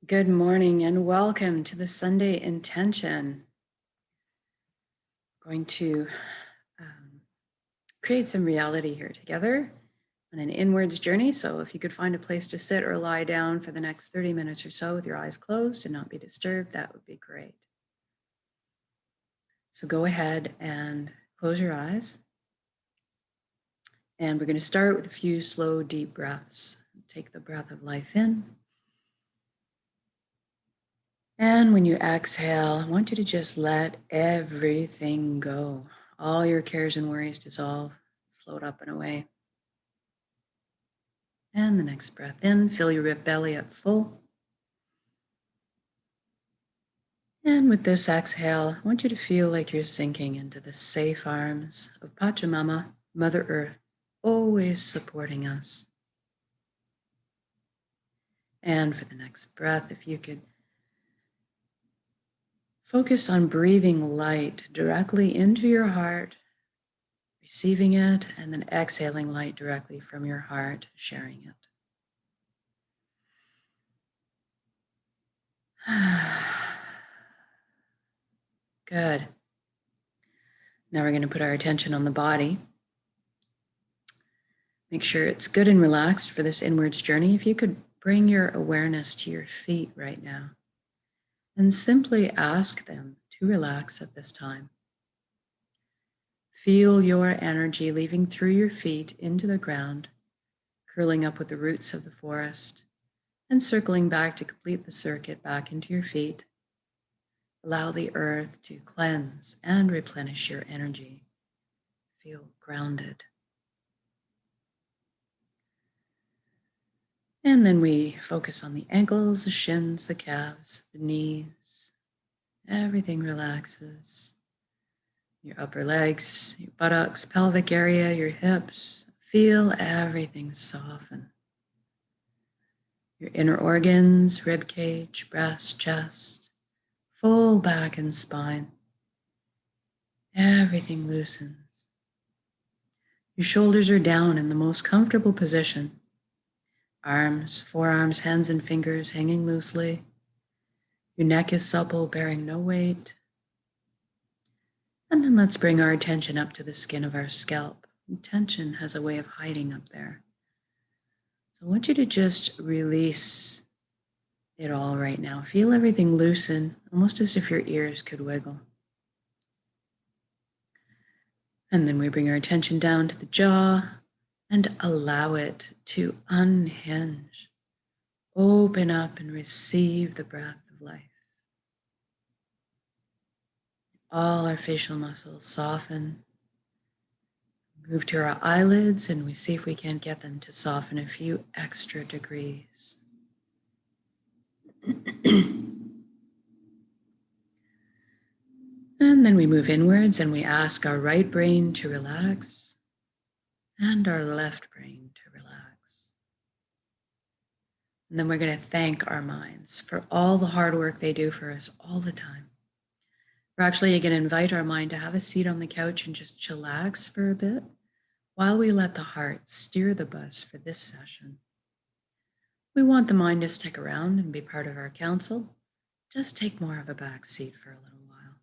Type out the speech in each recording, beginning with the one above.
Good morning and welcome to the Sunday Intention. I'm going to create some reality here together on an inwards journey. So if you could find a place to sit or lie down for the next 30 minutes or so with your eyes closed and not be disturbed, that would be great. So go ahead and close your eyes. And we're going to start with a few slow, deep breaths. Take the breath of life in. And when you exhale, I want you to just let everything go. All your cares and worries dissolve, float up and away. And the next breath in, fill your rib belly up full. And with this exhale, I want you to feel like you're sinking into the safe arms of Pachamama, Mother Earth, always supporting us. And for the next breath, if you could focus on breathing light directly into your heart, receiving it, and then exhaling light directly from your heart, sharing it. Good. Now we're going to put our attention on the body. Make sure it's good and relaxed for this inwards journey. If you could bring your awareness to your feet right now and simply ask them to relax at this time. Feel your energy leaving through your feet into the ground, curling up with the roots of the forest and circling back to complete the circuit back into your feet. Allow the earth to cleanse and replenish your energy. Feel grounded. And then we focus on the ankles, the shins, the calves, the knees. Everything relaxes. Your upper legs, your buttocks, pelvic area, your hips. Feel everything soften. Your inner organs, rib cage, breast, chest, full back and spine. Everything loosens. Your shoulders are down in the most comfortable position. Arms, forearms, hands, and fingers hanging loosely. Your neck is supple, bearing no weight. And then let's bring our attention up to the skin of our scalp. Tension has a way of hiding up there. So I want you to just release it all right now. Feel everything loosen, almost as if your ears could wiggle. And then we bring our attention down to the jaw and allow it to unhinge. Open up and receive the breath of life. All our facial muscles soften. Move to our eyelids and we see if we can't get them to soften a few extra degrees. And then we move inwards and we ask our right brain to relax and our left brain to relax. And then we're going to thank our minds for all the hard work they do for us all the time. We're actually going to invite our mind to have a seat on the couch and just chillax for a bit while we let the heart steer the bus for this session. We want the mind to stick around and be part of our council. Just take more of a back seat for a little while.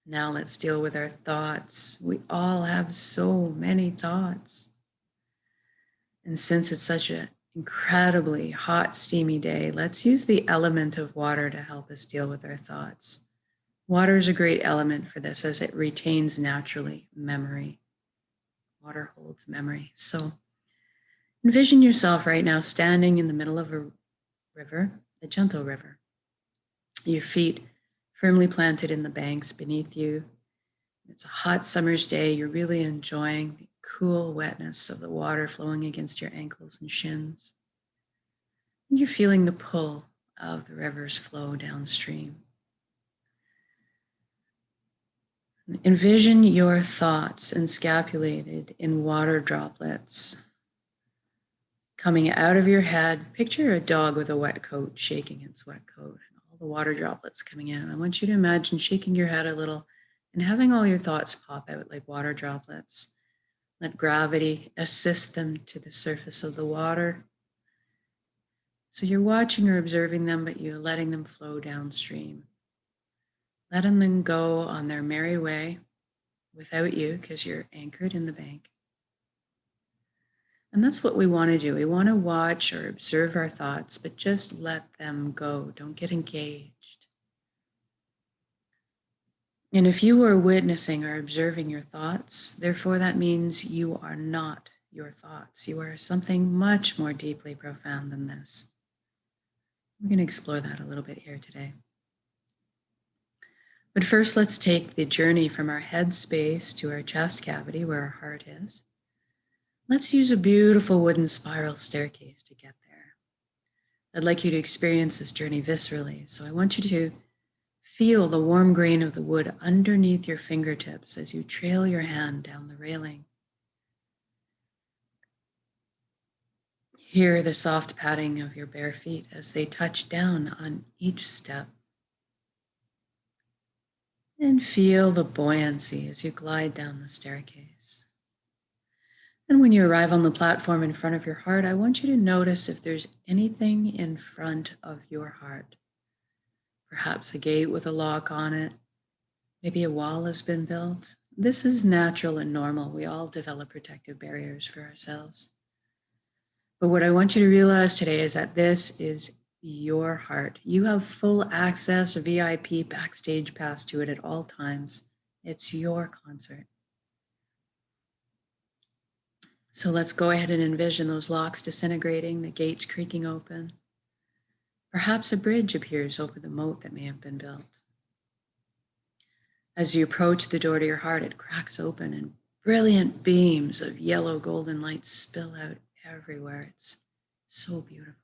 Now let's deal with our thoughts. We all have so many thoughts. And since it's such an incredibly hot, steamy day, let's use the element of water to help us deal with our thoughts. Water is a great element for this as it retains naturally memory. Water holds memory. So envision yourself right now standing in the middle of a river, a gentle river. Your feet firmly planted in the banks beneath you. It's a hot summer's day. You're really enjoying the cool wetness of the water flowing against your ankles and shins. And you're feeling the pull of the river's flow downstream. Envision your thoughts encapsulated in water droplets coming out of your head. Picture a dog with a wet coat shaking its wet coat and all the water droplets coming in. I want you to imagine shaking your head a little and having all your thoughts pop out like water droplets. Let gravity assist them to the surface of the water. So you're watching or observing them, but you're letting them flow downstream. Letting them go on their merry way without you because you're anchored in the bank. And that's what we want to do. We want to watch or observe our thoughts, but just let them go. Don't get engaged. And if you are witnessing or observing your thoughts, therefore that means you are not your thoughts. You are something much more deeply profound than this. We're going to explore that a little bit here today. But first, let's take the journey from our head space to our chest cavity where our heart is. Let's use a beautiful wooden spiral staircase to get there. I'd like you to experience this journey viscerally. So I want you to feel the warm grain of the wood underneath your fingertips as you trail your hand down the railing. Hear the soft padding of your bare feet as they touch down on each step. And feel the buoyancy as you glide down the staircase. And when you arrive on the platform in front of your heart, I want you to notice if there's anything in front of your heart. Perhaps a gate with a lock on it. Maybe a wall has been built. This is natural and normal. We all develop protective barriers for ourselves. But what I want you to realize today is that this is your heart. You have full access, VIP backstage pass to it at all times. It's your concert. So let's go ahead and envision those locks disintegrating, the gates creaking open. Perhaps a bridge appears over the moat that may have been built. As you approach the door to your heart, it cracks open and brilliant beams of yellow golden light spill out everywhere. It's so beautiful.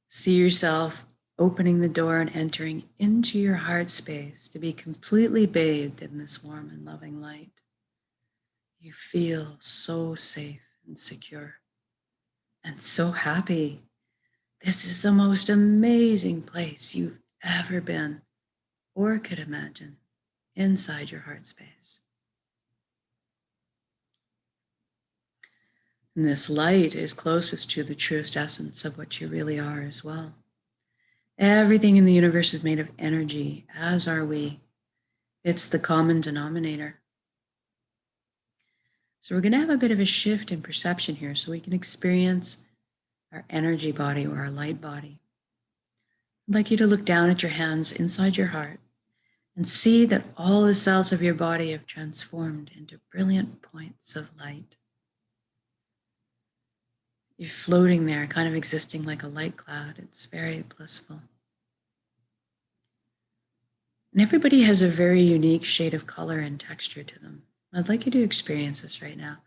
See yourself opening the door and entering into your heart space to be completely bathed in this warm and loving light. You feel so safe and secure and so happy. This is the most amazing place you've ever been or could imagine inside your heart space. And this light is closest to the truest essence of what you really are as well. Everything in the universe is made of energy, as are we. It's the common denominator. So we're going to have a bit of a shift in perception here so we can experience our energy body or our light body. I'd like you to look down at your hands inside your heart and see that all the cells of your body have transformed into brilliant points of light. You're floating there, kind of existing like a light cloud. It's very blissful. And everybody has a very unique shade of color and texture to them. I'd like you to experience this right now.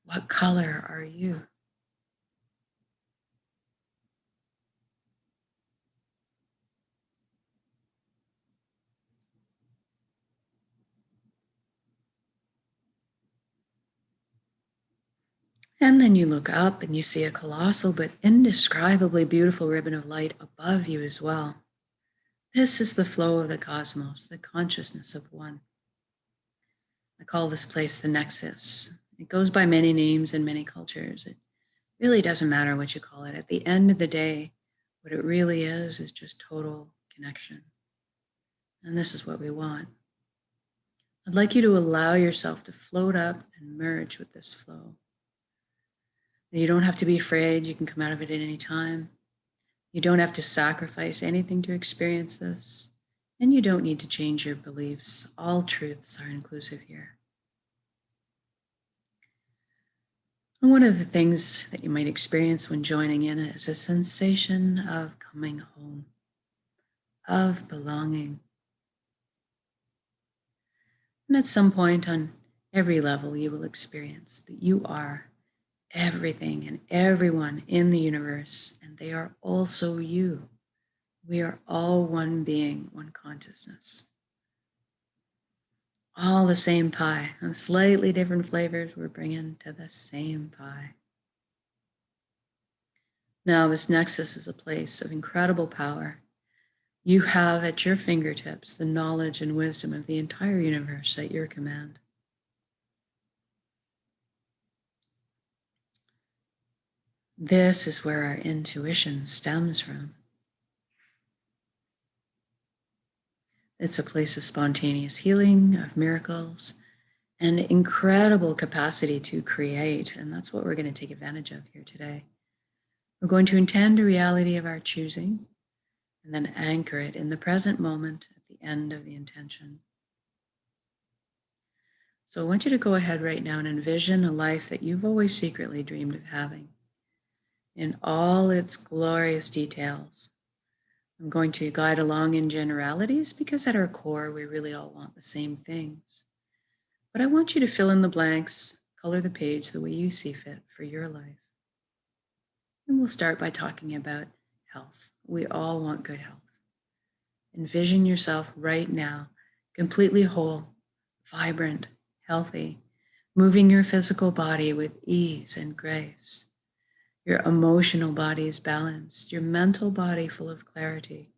What color are you? And then you look up and you see a colossal but indescribably beautiful ribbon of light above you as well. This is the flow of the cosmos, the consciousness of one. I call this place the Nexus. It goes by many names in many cultures. It really doesn't matter what you call it. At the end of the day, what it really is just total connection. And this is what we want. I'd like you to allow yourself to float up and merge with this flow. You don't have to be afraid. You can come out of it at any time. You don't have to sacrifice anything to experience this. And you don't need to change your beliefs. All truths are inclusive here. And one of the things that you might experience when joining in is a sensation of coming home, of belonging. And at some point on every level, you will experience that you are everything and everyone in the universe, and they are also you. We are all one being, one consciousness. All the same pie, and slightly different flavors we're bringing to the same pie. Now, this nexus is a place of incredible power. You have at your fingertips the knowledge and wisdom of the entire universe at your command. This is where our intuition stems from. It's a place of spontaneous healing, of miracles, and incredible capacity to create. And that's what we're going to take advantage of here today. We're going to intend a reality of our choosing and then anchor it in the present moment at the end of the intention. So I want you to go ahead right now and envision a life that you've always secretly dreamed of having in all its glorious details. I'm going to guide along in generalities because at our core, we really all want the same things. But I want you to fill in the blanks, color the page the way you see fit for your life. And we'll start by talking about health. We all want good health. Envision yourself right now, completely whole, vibrant, healthy, moving your physical body with ease and grace. Your emotional body is balanced, your mental body full of clarity,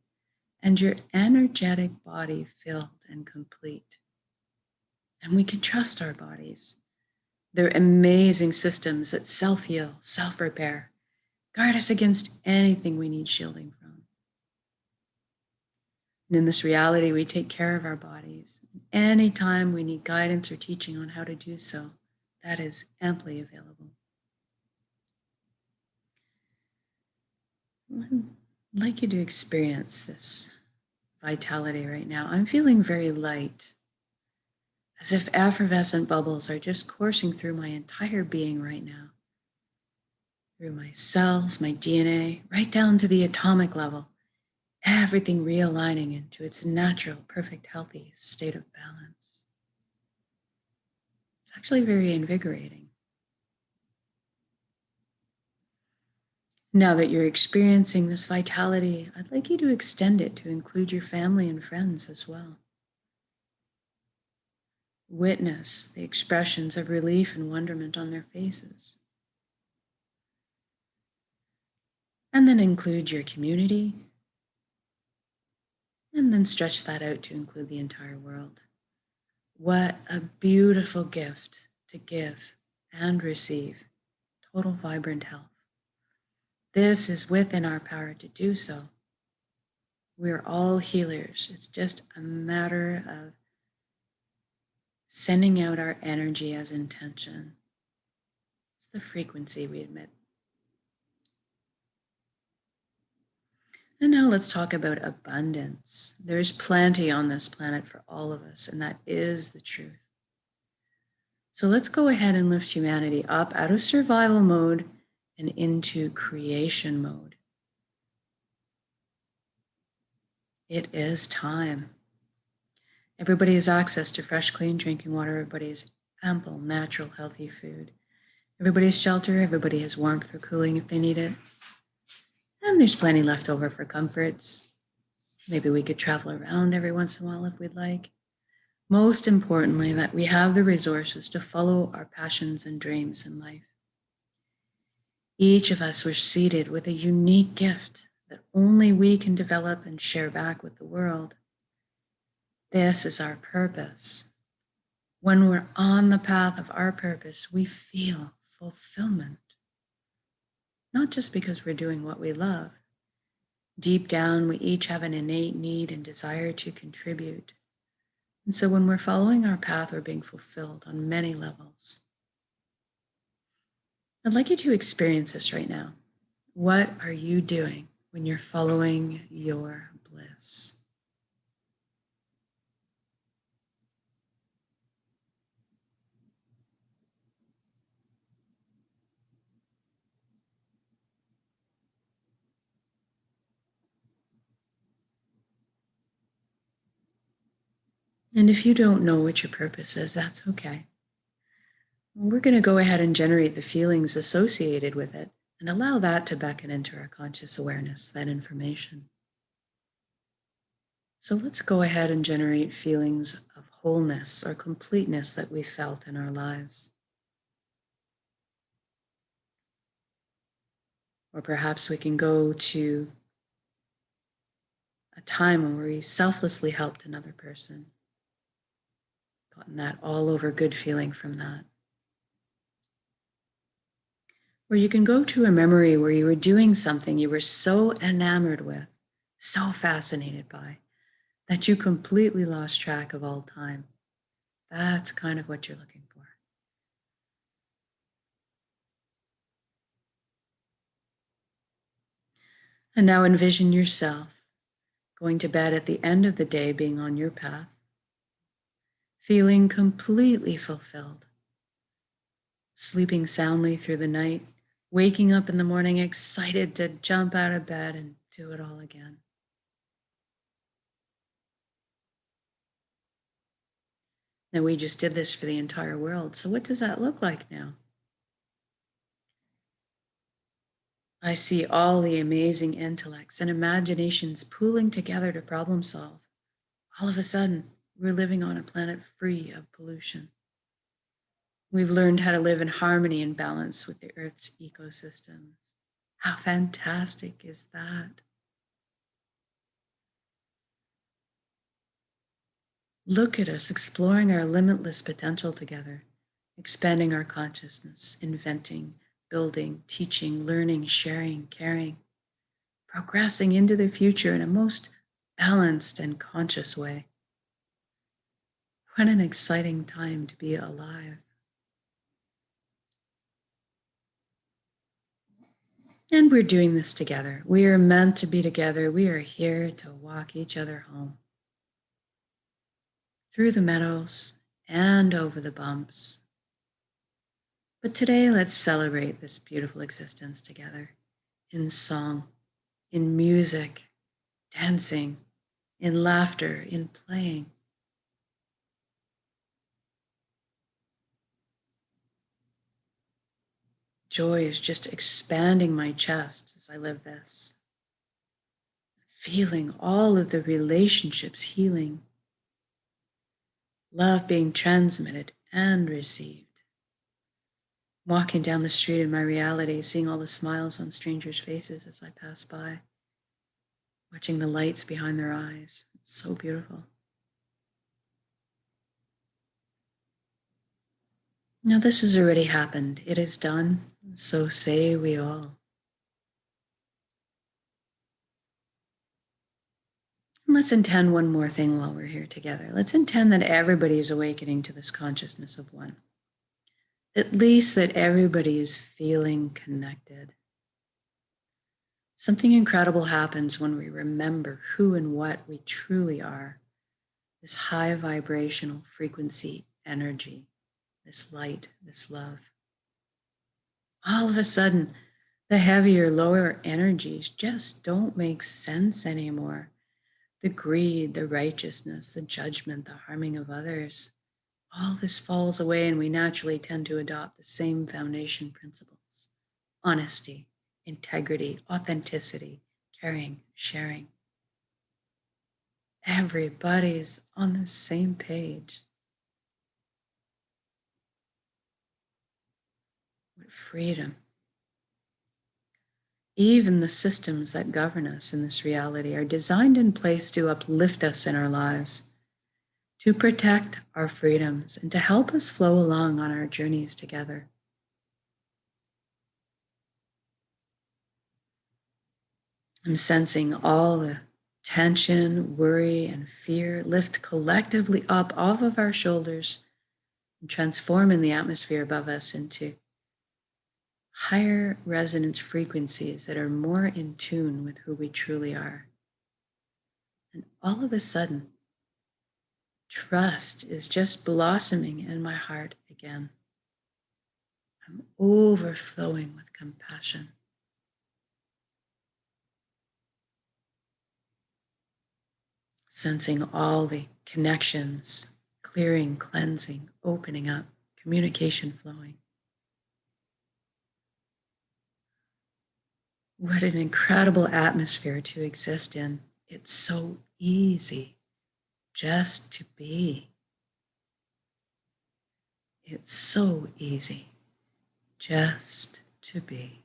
and your energetic body filled and complete. And we can trust our bodies. They're amazing systems that self-heal, self-repair, guard us against anything we need shielding from. And in this reality, we take care of our bodies. Anytime we need guidance or teaching on how to do so, that is amply available. I'd like you to experience this vitality right now. I'm feeling very light, as if effervescent bubbles are just coursing through my entire being right now, through my cells, my DNA, right down to the atomic level, everything realigning into its natural, perfect, healthy state of balance. It's actually very invigorating. Now that you're experiencing this vitality, I'd like you to extend it to include your family and friends as well. Witness the expressions of relief and wonderment on their faces. And then include your community. And then stretch that out to include the entire world. What a beautiful gift to give and receive total vibrant health. This is within our power to do so. We're all healers. It's just a matter of sending out our energy as intention. It's the frequency we emit. And now let's talk about abundance. There's plenty on this planet for all of us, and that is the truth. So let's go ahead and lift humanity up out of survival mode and into creation mode. It is time. Everybody has access to fresh, clean drinking water. Everybody has ample, natural, healthy food. Everybody has shelter. Everybody has warmth or cooling if they need it. And there's plenty left over for comforts. Maybe we could travel around every once in a while if we'd like. Most importantly, that we have the resources to follow our passions and dreams in life. Each of us were seated with a unique gift that only we can develop and share back with the world. This is our purpose. When we're on the path of our purpose, we feel fulfillment. Not just because we're doing what we love. Deep down, we each have an innate need and desire to contribute. And so when we're following our path, we're being fulfilled on many levels. I'd like you to experience this right now. What are you doing when you're following your bliss? And if you don't know what your purpose is, that's okay. We're going to go ahead and generate the feelings associated with it and allow that to beckon into our conscious awareness, that information. So let's go ahead and generate feelings of wholeness or completeness that we felt in our lives. Or perhaps we can go to a time where we selflessly helped another person, gotten that all over good feeling from that. Or you can go to a memory where you were doing something you were so enamored with, so fascinated by, that you completely lost track of all time. That's kind of what you're looking for. And now envision yourself going to bed at the end of the day, being on your path, feeling completely fulfilled, sleeping soundly through the night, waking up in the morning excited to jump out of bed and do it all again. Now, we just did this for the entire world. So, what does that look like now? I see all the amazing intellects and imaginations pooling together to problem solve. All of a sudden, we're living on a planet free of pollution. We've learned how to live in harmony and balance with the Earth's ecosystems. How fantastic is that? Look at us exploring our limitless potential together, expanding our consciousness, inventing, building, teaching, learning, sharing, caring, progressing into the future in a most balanced and conscious way. What an exciting time to be alive. And we're doing this together. We are meant to be together. We are here to walk each other home. Through the meadows and over the bumps. But today, let's celebrate this beautiful existence together in song, in music, dancing, in laughter, in playing. Joy is just expanding my chest as I live this, feeling all of the relationships healing, love being transmitted and received. Walking down the street in my reality, seeing all the smiles on strangers' faces as I pass by, watching the lights behind their eyes. It's so beautiful. Now, this has already happened. It is done. So say we all. And let's intend one more thing while we're here together. Let's intend that everybody is awakening to this consciousness of one. At least that everybody is feeling connected. Something incredible happens when we remember who and what we truly are. This high vibrational frequency energy, this light, this love. All of a sudden, the heavier, lower energies just don't make sense anymore. The greed, the righteousness, the judgment, the harming of others, all this falls away, and we naturally tend to adopt the same foundation principles: honesty, integrity, authenticity, caring, sharing. Everybody's on the same page. What freedom. Even the systems that govern us in this reality are designed in place to uplift us in our lives, to protect our freedoms, and to help us flow along on our journeys together. I'm sensing all the tension, worry, and fear lift collectively up off of our shoulders and transform in the atmosphere above us into higher resonance frequencies that are more in tune with who we truly are. And all of a sudden, trust is just blossoming in my heart again. I'm overflowing with compassion. Sensing all the connections, clearing, cleansing, opening up, communication flowing. What an incredible atmosphere to exist in. It's so easy just to be. It's so easy just to be.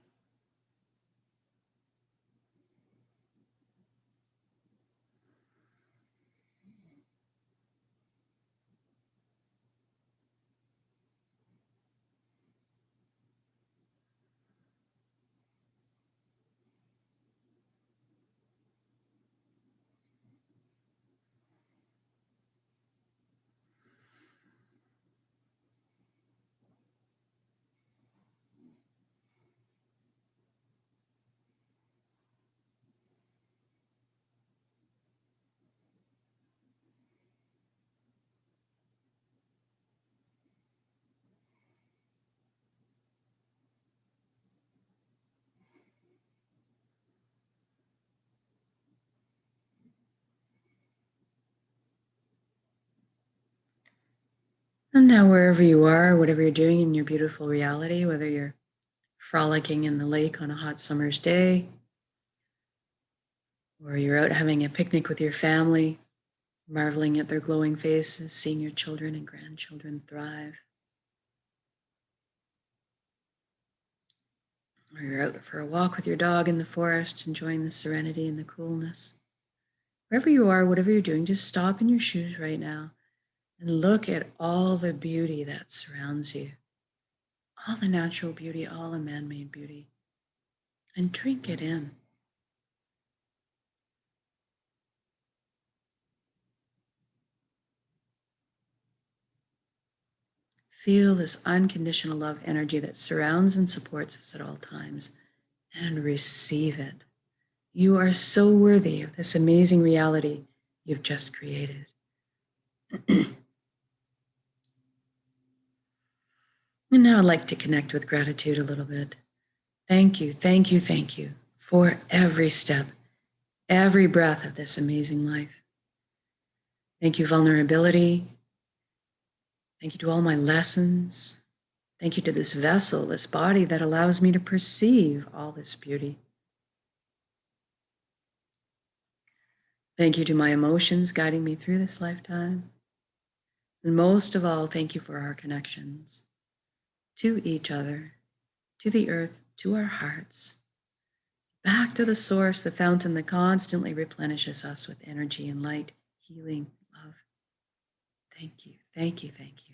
And now, wherever you are, whatever you're doing in your beautiful reality, whether you're frolicking in the lake on a hot summer's day, or you're out having a picnic with your family, marveling at their glowing faces, seeing your children and grandchildren thrive, or you're out for a walk with your dog in the forest, enjoying the serenity and the coolness. Wherever you are, whatever you're doing, just stop in your shoes right now and look at all the beauty that surrounds you, all the natural beauty, all the man-made beauty, and drink it in. Feel this unconditional love energy that surrounds and supports us at all times, and receive it. You are so worthy of this amazing reality you've just created. And now I'd like to connect with gratitude a little bit. Thank you, thank you, thank you for every step, every breath of this amazing life. Thank you, vulnerability. Thank you to all my lessons. Thank you to this vessel, this body that allows me to perceive all this beauty. Thank you to my emotions guiding me through this lifetime. And most of all, thank you for our connections to each other, to the earth, to our hearts, back to the source, the fountain that constantly replenishes us with energy and light, healing, love. Thank you, thank you, thank you.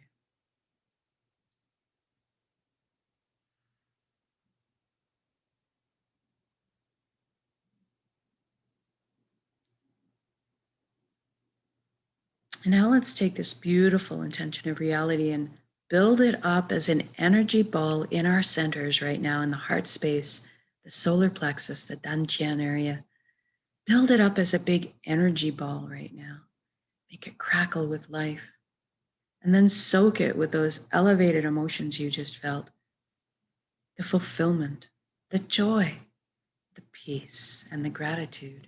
And now let's take this beautiful intention of reality and build it up as an energy ball in our centers right now in the heart space, the solar plexus, the dantian area. Build it up as a big energy ball right now. Make it crackle with life. And then soak it with those elevated emotions you just felt. The fulfillment, the joy, the peace, and the gratitude.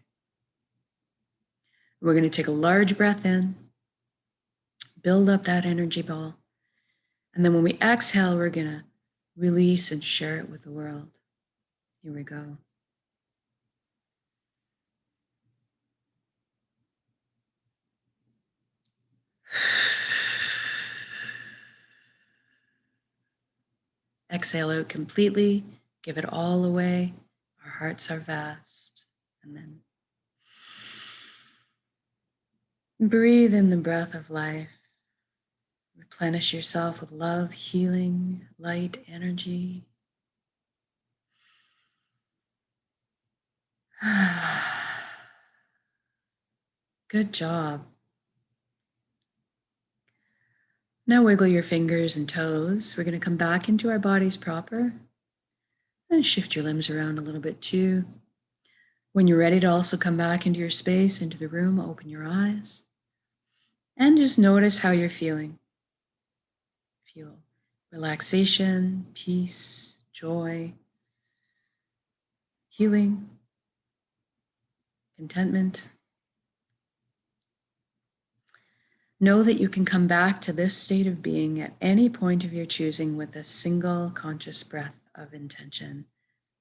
We're going to take a large breath in, build up that energy ball. And then when we exhale, we're going to release and share it with the world. Here we go. Exhale out completely, give it all away. Our hearts are vast. And then breathe in the breath of life. Replenish yourself with love, healing, light, energy. Good job. Now wiggle your fingers and toes. We're going to come back into our bodies proper and shift your limbs around a little bit too. When you're ready to also come back into your space, into the room, open your eyes and just notice how you're feeling. Feel relaxation, peace, joy, healing, contentment. Know that you can come back to this state of being at any point of your choosing with a single conscious breath of intention.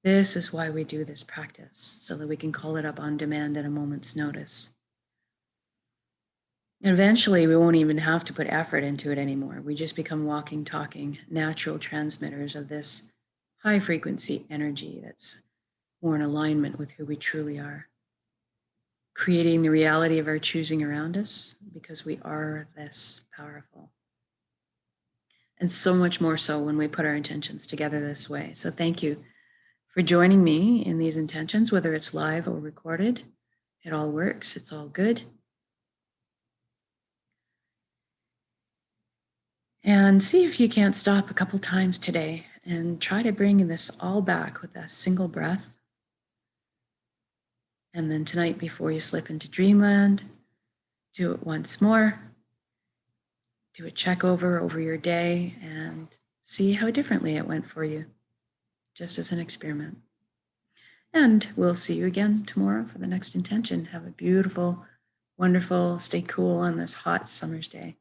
This is why we do this practice, so that we can call it up on demand at a moment's notice. And eventually, we won't even have to put effort into it anymore. We just become walking, talking, natural transmitters of this high frequency energy that's more in alignment with who we truly are. Creating the reality of our choosing around us because we are this powerful. And so much more so when we put our intentions together this way. So thank you for joining me in these intentions, whether it's live or recorded. It all works, it's all good. And see if you can't stop a couple times today and try to bring this all back with a single breath. And then tonight, before you slip into dreamland, do it once more. Do a check over your day and see how differently it went for you, just as an experiment. And we'll see you again tomorrow for the next intention. Have a beautiful, wonderful, stay cool on this hot summer's day.